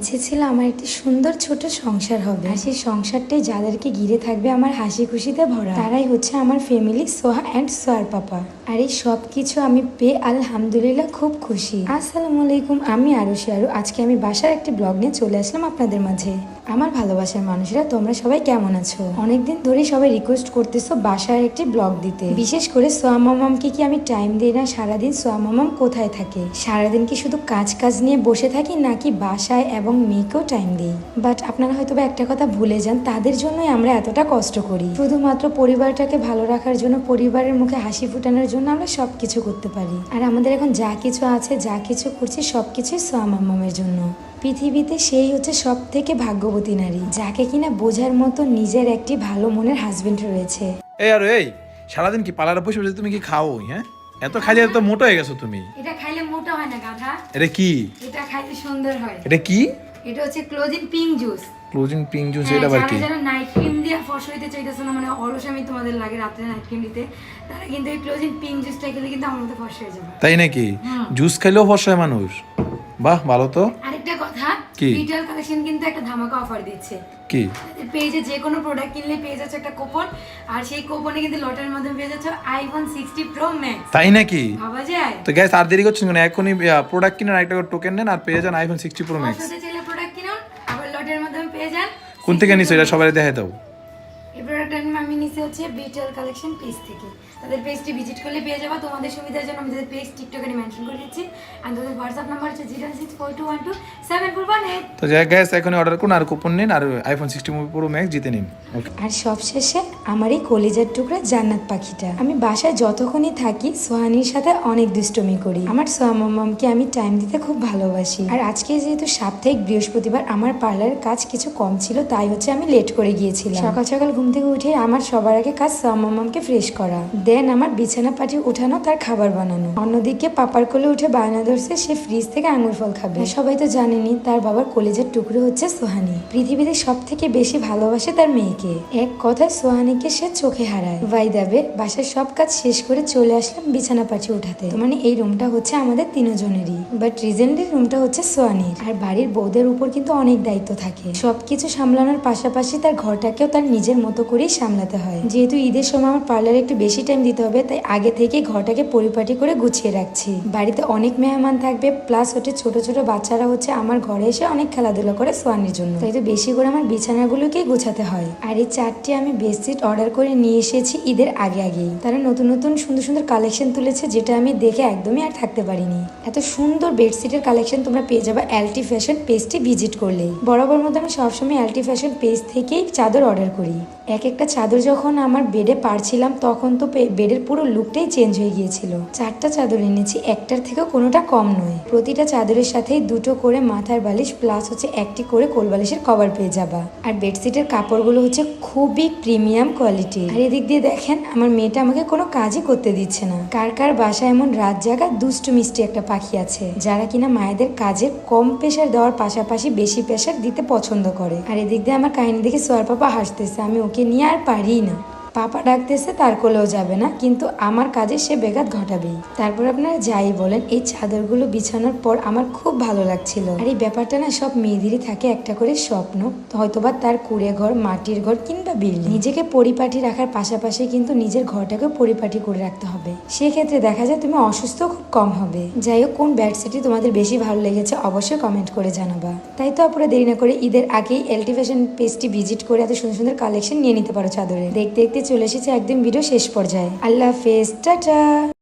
ইচ্ছে ছিল আমার একটি সুন্দর ছোট সংসার হবে, আর সেই সংসারটাই যাদেরকে ঘিরে থাকবে আমার হাসি খুশিতে ভরা, তারাই হচ্ছে আমার ফ্যামিলি সোহা অ্যান্ড সোয়ার পাপা। আর এই সব কিছু আমি পেয়ে আলহামদুলিল্লাহ খুব খুশি। আসসালামু আলাইকুম, আমি আরুষি আরু। আজকে আমি বাসার একটি ব্লগ নিয়ে চলে আসলাম আপনাদের মাঝে। আমার ভালোবাসার মানুষরা, তোমরা সবাই কেমন আছো? অনেকদিন ধরে সবাই রিকোয়েস্ট করতেছো বাসায় একটি ব্লগ দিতে, বিশেষ করে সোয়া মামামকে কি আমি টাইম দিই না? সারাদিন সোয়া মামাম কোথায় থাকে? সারাদিন কি শুধু কাজ কাজ নিয়ে বসে থাকি, নাকি বাসায় এবং মেয়েকেও টাইম দিই? বাট আপনারা হয়তো বা একটা কথা ভুলে যান, তাদের জন্যই আমরা এতটা কষ্ট করি। শুধুমাত্র পরিবারটাকে ভালো রাখার জন্য, পরিবারের মুখে হাসি ফুটানোর জন্য আমরা সবকিছু করতে পারি। আর আমাদের এখন যা কিছু আছে, যা কিছু করছি, সবকিছুই সোয়া মামামের জন্য। পৃথিবীতে সেই হচ্ছে সব থেকে ভাগ্যবতী নারী, যাকে কিনা বোঝার মতো নিজের একটি ভালো মনের হাজবেন্ড রয়েছে। এই সারাদিন কি পার্লারে বসে বসে তুমি কি খাও? হ্যাঁ, এত খাইলে তো মোটা হয়ে গেছো তুমি। এটা খাইলে মোটা হয় না গাধা। এটা কি? এটা খাইতে সুন্দর হয়। এটা কি? এটা হচ্ছে closing pink juice. Closing pink juice, এটা আবার কি? যারা নাইট ক্রিম দিয়ে ফর্সা হইতে চাইতেছো না, মানে অলসামি তোমাদের লাগে রাতে নাইট ক্রিম দিতে, তারা কিন্তু এই ক্লোজিং পিঙ্ক জুসটা খেলে কিন্তু আমার মতো ফর্সা হয়ে যাবে। তাই নাকি? জুস খাইলেও ফর্সা হয় মানুষ? বাহ, ভালো তো। আরেকটা কথা, কি? রিটেল কালেকশন কিন্তু একটা ধামাকা অফার দিচ্ছে। কি? পেজে যে কোনো প্রোডাক্ট কিনলে পেয়ে যাচ্ছে একটা কুপন, আর সেই কুপনে কিন্তু লটারির মাধ্যমে পেয়ে যাচ্ছে আইফোন 60 প্রো ম্যাক্স। তাই নাকি? ভাবা যায়? তো গাইস, আর দেরি করছেন কেন? এখনই প্রোডাক্ট কিনুন, একটা টোকেন নেন আর পেয়ে যান আইফোন 60 প্রো ম্যাক্স। অসুবিধা চাইলে প্রোডাক্ট কিনুন, আবার লটারির মাধ্যমে পেয়ে যান। কোন থেকে নিছো এটা সবাই দেখাই দাও। এই প্রোডাক্টটা আমি নিছি হচ্ছে বিটেল কালেকশন পেজ থেকে। তাদের পেজটি ভিজিট করলে পেয়ে যাবে। তোমাদের সুবিধার জন্য আমি তাদের পেজ টিকটকে মেনশন করে দিচ্ছি, আর তাদের হোয়াটসঅ্যাপ নাম্বার হচ্ছে 0642127418। তো যাই গাইস, এখনই অর্ডার করুন আর কুপন নিন আর আইফোন 60 প্রো ম্যাক্স জিতে নিন। ওকে। আর সবশেষে আমার এই কলিজার টুকরা জান্নাত পাখিটা, আমি বাসায় যতক্ষণই থাকি সোহানির সাথে অনেক দুষ্টুমি করি। আমার সোয়া মামামকে আমি টাইম দিতে খুব ভালোবাসি। আর আজকে যেহেতু সাপ্তাহিক বৃহস্পতিবার, আমার পার্লারের কাজ কিছু কম ছিল, তাই হচ্ছে আমি লেট করে গিয়েছিলাম। সকাল সকাল ঘুম থেকে উঠে আমার সবার আগে কাজ সোয়া মামামকে ফ্রেশ করা, দেন আমার বিছানা পাটি উঠানো, তার খাবার বানানো। অন্যদিকে পাপার কোলে উঠে বায়না ধরছে সে ফ্রিজ থেকে আঙ্গুর ফল খাবে। সবাই তো জানেনি তার বাবার কলিজার টুকরো হচ্ছে সোহানি। পৃথিবীতে সব থেকে বেশি ভালোবাসে তার মেয়েকে। এক কথায় সোহানিকে সে চোখে হারায়। ভাইদাবে বাসার সব কাজ শেষ করে চলে আসলাম বিছানা পাটি উঠাতে। তো মানে এই রুমটা হচ্ছে আমাদের তিনজনেরই, বাট রিজেন্টলি রুমটা হচ্ছে সোহানির। আর বাড়ির বউদের উপর কিন্তু অনেক দায়িত্ব থাকে। সবকিছু সামলানোর পাশাপাশি তার ঘরটাকেও তার নিজের মতো করেই সামলাতে হয়। যেহেতু ঈদের সময় আমার পার্লারে একটু বেশি টাইম দিতে হবে, তাই আগে থেকে ঘরটাকে পরিপাটি করে গুছিয়ে রাখছি। বাড়িতে অনেক মেহমান থাকবে, প্লাস হচ্ছে ছোট ছোট বাচ্চারা হচ্ছে আমার ঘরে এসে অনেক খেলাধুলা করে সোয়ানির জন্য, তাই তো বেশি করে আমার বিছানাগুলোকেই গোছাতে হয়। আর এই 4টি আমি বেডশিট অর্ডার করে নিয়ে এসেছি ঈদের আগেই। তারা নতুন নতুন সুন্দর সুন্দর কালেকশন তুলেছে, যেটা আমি দেখে একদমই আর থাকতে পারিনি। এত সুন্দর বেডশিটের কালেকশন তোমরা পেয়ে যাবে এলটি ফ্যাশন পেজটি ভিজিট করলেই। বরাবর মধ্যে আমি সবসময় এলটি ফ্যাশন পেজ থেকেই চাদর অর্ডার করি। এক একটা চাদর যখন আমার বেডে পারছিলাম, তখন তো বেডের পুরো লুকটাই চেঞ্জ হয়ে গিয়েছিল। 4টা চাদর এনেছি, একটার থেকেও কোনোটা কম নয়। প্রতিটা চাদরের সাথেই 2টো করে মাথার বালিশ, প্লাস হচ্ছে 1টি করে কোল বালিশের কভার পেয়ে যাবা। আর বেডশিটের কাপড়গুলো হচ্ছে খুবই প্রিমিয়াম কোয়ালিটি। আর এদিক দিয়ে দেখেন, আমার মেয়েটা আমাকে কোনো কাজই করতে দিচ্ছে না। কার কার বাসায় এমন রাত জাগা দুষ্টু মিষ্টি একটা পাখি আছে, যারা কিনা মায়েদের কাজে কম প্রেশার দেওয়ার পাশাপাশি বেশি প্রেশার দিতে পছন্দ করে। আর এদিক দিয়ে আমার কাহিনী দেখে সোয়ার পাপা হাসতেছে। আমি ওকে নিয়ে আর পারি না। পাপা ডাকতেছে, তার কোলেও যাবে না, কিন্তু আমার কাজে সে বেঘাত ঘটাবেই। তারপর আপনারা যাই বলেন, এই চাদরগুলো বিছানোর পর আমার খুব ভালো লাগছিল। আর এই ব্যাপারটা না সব মেয়েদেরই থাকে একটা করে স্বপ্ন, হয়তোবা তার কুড়ে ঘর, মাটির ঘর কিংবা বিল্ডিং। নিজেকে পরিপাটি রাখার পাশাপাশি কিন্তু নিজের ঘরটাকে পরিপাটি করে রাখতে হবে। সেক্ষেত্রে দেখা যায় তুমি অসুস্থ খুব কম হবে। যাই হোক, কোন বেডশিটটি তোমাদের বেশি ভালো লেগেছে অবশ্যই কমেন্ট করে জানাবা। তাই তো আপনারা দেরি না করে ঈদের আগেই এলটি ফ্যাশন পেজটি ভিজিট করে এত সুন্দর সুন্দর কালেকশন নিয়ে নিতে পারো চাদরে। দেখতে দেখতে চলে এসেছে একদম ভিডিও শেষ পর্যায়ে। আল্লাহ হাফেজ, টাটা।